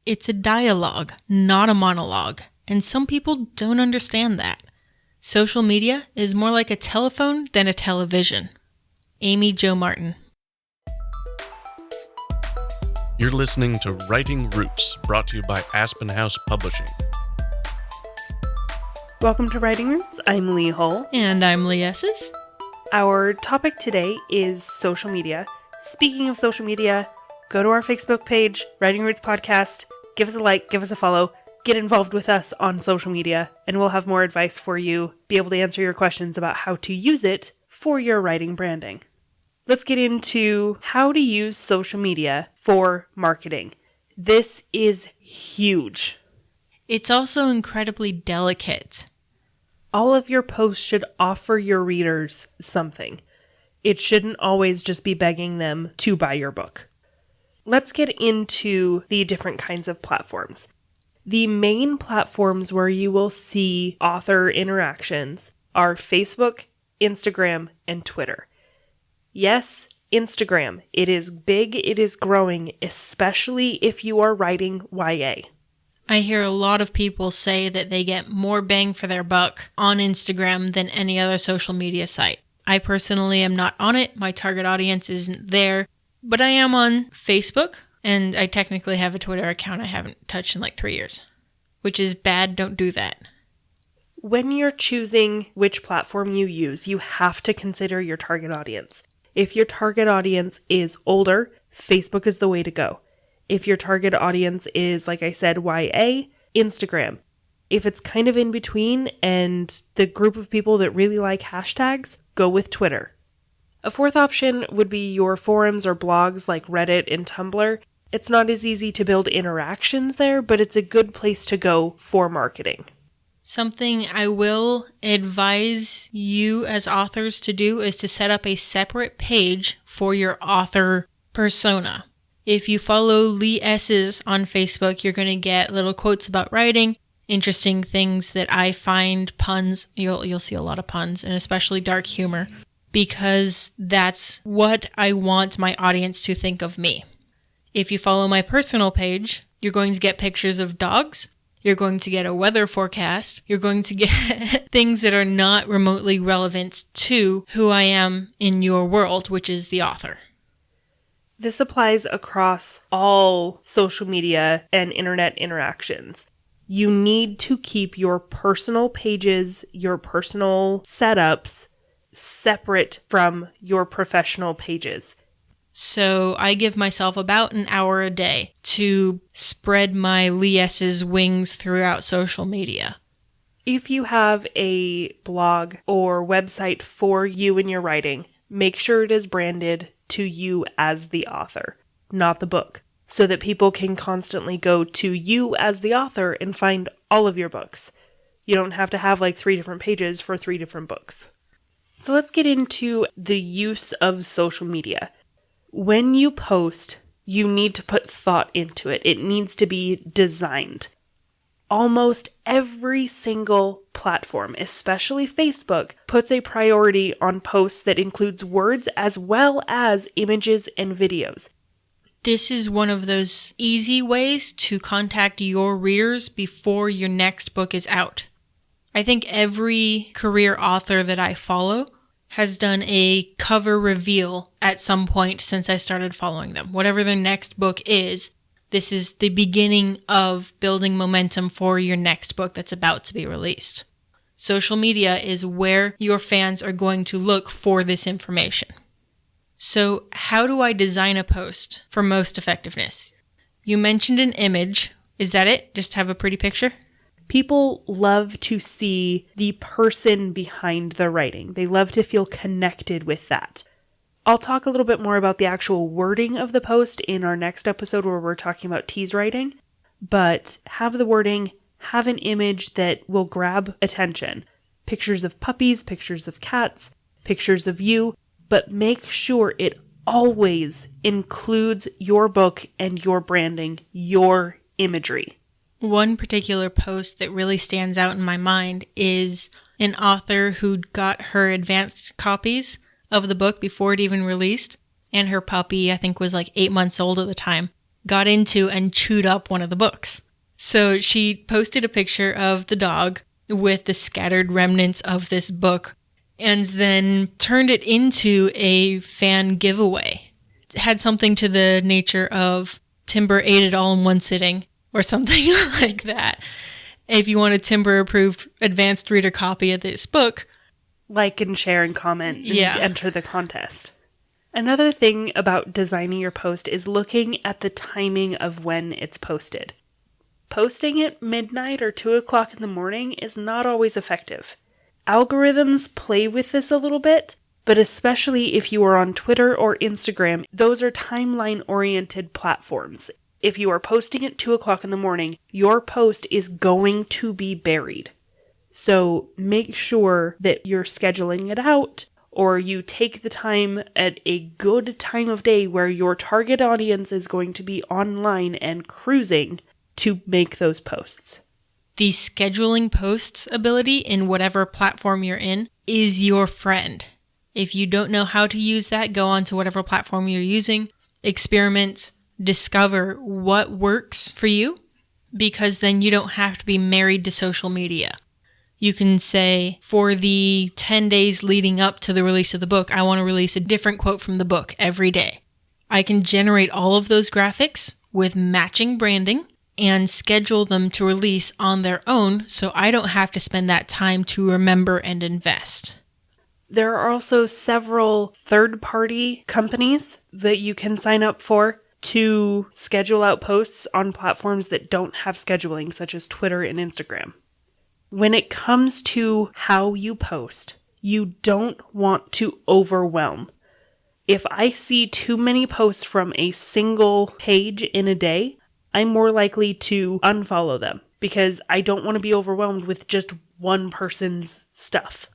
It's a dialogue, not a monologue, and some people don't understand that. Social media is more like a telephone than a television. Amy Jo Martin. You're listening to Writing Roots, brought to you by Aspen House Publishing. Welcome to Writing Roots. I'm Lee Hull. And I'm Lee Esses. Our topic today is social media. Speaking of social media, go to our Facebook page, Writing Roots Podcast, give us a like, give us a follow, get involved with us on social media, and we'll have more advice for you, be able to answer your questions about how to use it for your writing branding. Let's get into how to use social media for marketing. This is huge. It's also incredibly delicate. All of your posts should offer your readers something. It shouldn't always just be begging them to buy your book. Let's get into the different kinds of platforms. The main platforms where you will see author interactions are Facebook, Instagram, and Twitter. Yes, Instagram. It is big, it is growing, especially if you are writing YA. I hear a lot of people say that they get more bang for their buck on Instagram than any other social media site. I personally am not on it. My target audience isn't there. But I am on Facebook, and I technically have a Twitter account I haven't touched in like 3 years, which is bad. Don't do that. When you're choosing which platform you use, you have to consider your target audience. If your target audience is older, Facebook is the way to go. If your target audience is, like I said, YA, Instagram. If it's kind of in between and the group of people that really like hashtags, go with Twitter. A fourth option would be your forums or blogs like Reddit and Tumblr. It's not as easy to build interactions there, but it's a good place to go for marketing. Something I will advise you as authors to do is to set up a separate page for your author persona. If you follow Lee Esses on Facebook, you're going to get little quotes about writing, interesting things that I find, puns. You'll see a lot of puns, and especially dark humor, because that's what I want my audience to think of me. If you follow my personal page, you're going to get pictures of dogs. You're going to get a weather forecast. You're going to get things that are not remotely relevant to who I am in your world, which is the author. This applies across all social media and internet interactions. You need to keep your personal pages, your personal setups separate from your professional pages. So I give myself about an hour a day to spread my Lee Esses wings throughout social media. If you have a blog or website for you and your writing, make sure it is branded to you as the author, not the book, so that people can constantly go to you as the author and find all of your books. You don't have to have like 3 different pages for 3 different books. So let's get into the use of social media. When you post, you need to put thought into it. It needs to be designed. Almost every single platform, especially Facebook, puts a priority on posts that includes words as well as images and videos. This is one of those easy ways to contact your readers before your next book is out. I think every career author that I follow has done a cover reveal at some point since I started following them. Whatever their next book is, this is the beginning of building momentum for your next book that's about to be released. Social media is where your fans are going to look for this information. So how do I design a post for most effectiveness? You mentioned an image. Is that it? Just have a pretty picture? People love to see the person behind the writing. They love to feel connected with that. I'll talk a little bit more about the actual wording of the post in our next episode where we're talking about tease writing, but have the wording, have an image that will grab attention. Pictures of puppies, pictures of cats, pictures of you, but make sure it always includes your book and your branding, your imagery. One particular post that really stands out in my mind is an author who got her advanced copies of the book before it even released, and her puppy, I think, was like 8 months old at the time. got into and chewed up one of the books. So she posted a picture of the dog with the scattered remnants of this book and then turned it into a fan giveaway. It had something to the nature of Timber ate it all in one sitting or something like that. If you want a Timber-approved advanced reader copy of this book, like and share and comment and enter the contest. Another thing about designing your post is looking at the timing of when it's posted. Posting at midnight or 2 o'clock in the morning is not always effective. Algorithms play with this a little bit, but especially if you are on Twitter or Instagram, those are timeline-oriented platforms. If you are posting at 2 o'clock in the morning, your post is going to be buried. So make sure that you're scheduling it out, or you take the time at a good time of day where your target audience is going to be online and cruising to make those posts. The scheduling posts ability in whatever platform you're in is your friend. If you don't know how to use that, go on to whatever platform you're using, experiment, discover what works for you, because then you don't have to be married to social media. You can say, for the 10 days leading up to the release of the book, I want to release a different quote from the book every day. I can generate all of those graphics with matching branding and schedule them to release on their own so I don't have to spend that time to remember and invest. There are also several third-party companies that you can sign up for to schedule out posts on platforms that don't have scheduling, such as Twitter and Instagram. When it comes to how you post, you don't want to overwhelm. If I see too many posts from a single page in a day, I'm more likely to unfollow them because I don't want to be overwhelmed with just one person's stuff.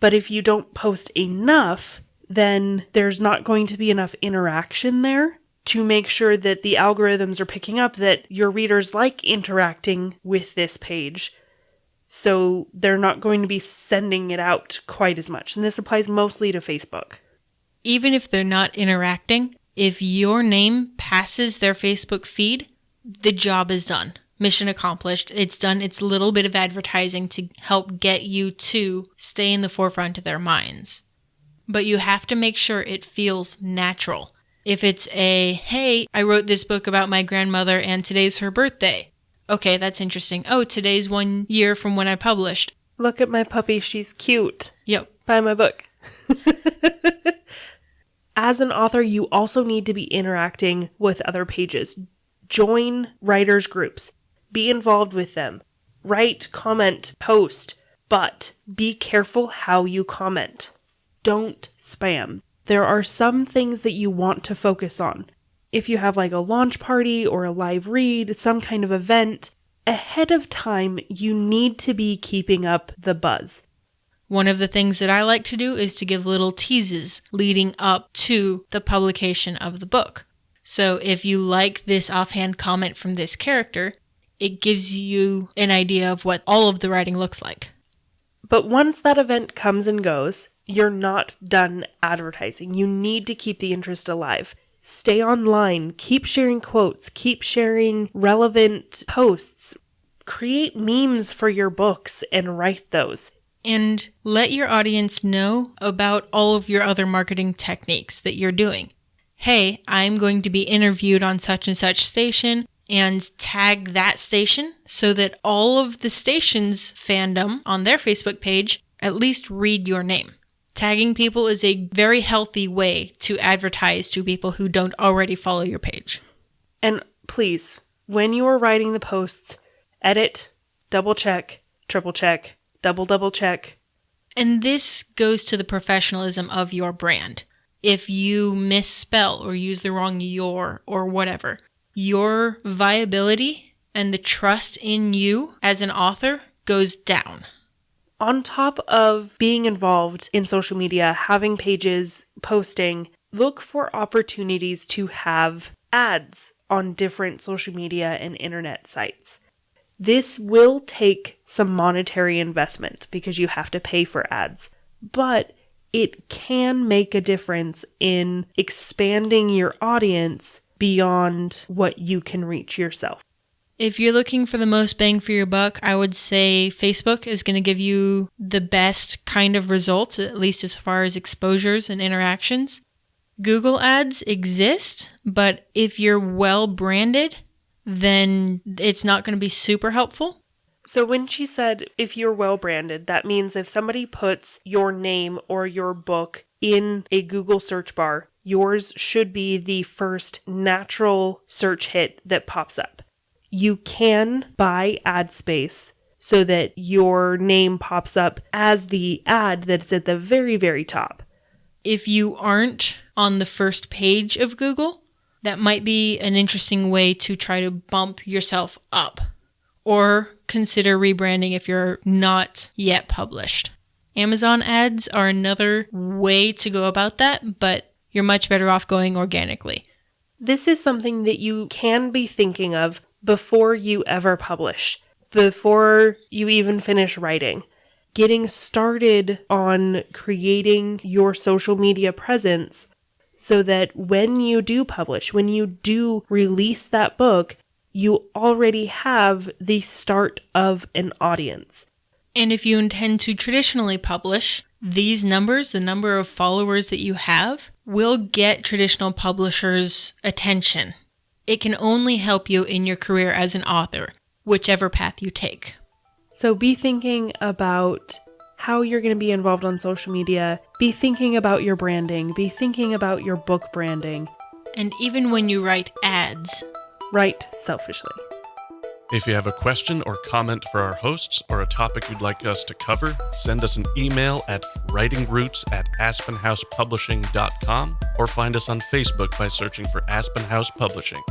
But if you don't post enough, then there's not going to be enough interaction there to make sure that the algorithms are picking up that your readers like interacting with this page. So they're not going to be sending it out quite as much. And this applies mostly to Facebook. Even if they're not interacting, if your name passes their Facebook feed, the job is done. Mission accomplished. It's done its little bit of advertising to help get you to stay in the forefront of their minds. But you have to make sure it feels natural. If it's hey, I wrote this book about my grandmother and today's her birthday. Okay, that's interesting. Oh, today's 1 year from when I published. Look at my puppy, she's cute. Yep. Buy my book. As an author, you also need to be interacting with other pages. Join writers' groups. Be involved with them. Write, comment, post. But be careful how you comment. Don't spam. There are some things that you want to focus on. If you have like a launch party or a live read, some kind of event, ahead of time, you need to be keeping up the buzz. One of the things that I like to do is to give little teases leading up to the publication of the book. So if you like this offhand comment from this character, it gives you an idea of what all of the writing looks like. But once that event comes and goes, you're not done advertising. You need to keep the interest alive. Stay online, keep sharing quotes, keep sharing relevant posts, create memes for your books and write those. And let your audience know about all of your other marketing techniques that you're doing. Hey, I'm going to be interviewed on such and such station, and tag that station so that all of the station's fandom on their Facebook page at least read your name. Tagging people is a very healthy way to advertise to people who don't already follow your page. And please, when you are writing the posts, edit, double check, triple check, double check. And this goes to the professionalism of your brand. If you misspell or use the wrong your or whatever, your viability and the trust in you as an author goes down. On top of being involved in social media, having pages, posting, look for opportunities to have ads on different social media and internet sites. This will take some monetary investment because you have to pay for ads, but it can make a difference in expanding your audience beyond what you can reach yourself. If you're looking for the most bang for your buck, I would say Facebook is going to give you the best kind of results, at least as far as exposures and interactions. Google ads exist, but if you're well branded, then it's not going to be super helpful. So when she said if you're well branded, that means if somebody puts your name or your book in a Google search bar, yours should be the first natural search hit that pops up. You can buy ad space so that your name pops up as the ad that's at the very, very top. If you aren't on the first page of Google, that might be an interesting way to try to bump yourself up. Or consider rebranding if you're not yet published. Amazon ads are another way to go about that, but you're much better off going organically. This is something that you can be thinking of before you ever publish, before you even finish writing. Getting started on creating your social media presence so that when you do publish, when you do release that book, you already have the start of an audience. And if you intend to traditionally publish, these numbers, the number of followers that you have, will get traditional publishers' attention. It can only help you in your career as an author, whichever path you take. So be thinking about how you're going to be involved on social media. Be thinking about your branding. Be thinking about your book branding. And even when you write ads, write selfishly. If you have a question or comment for our hosts or a topic you'd like us to cover, send us an email at writingroots@aspenhousepublishing.com or find us on Facebook by searching for Aspen House Publishing.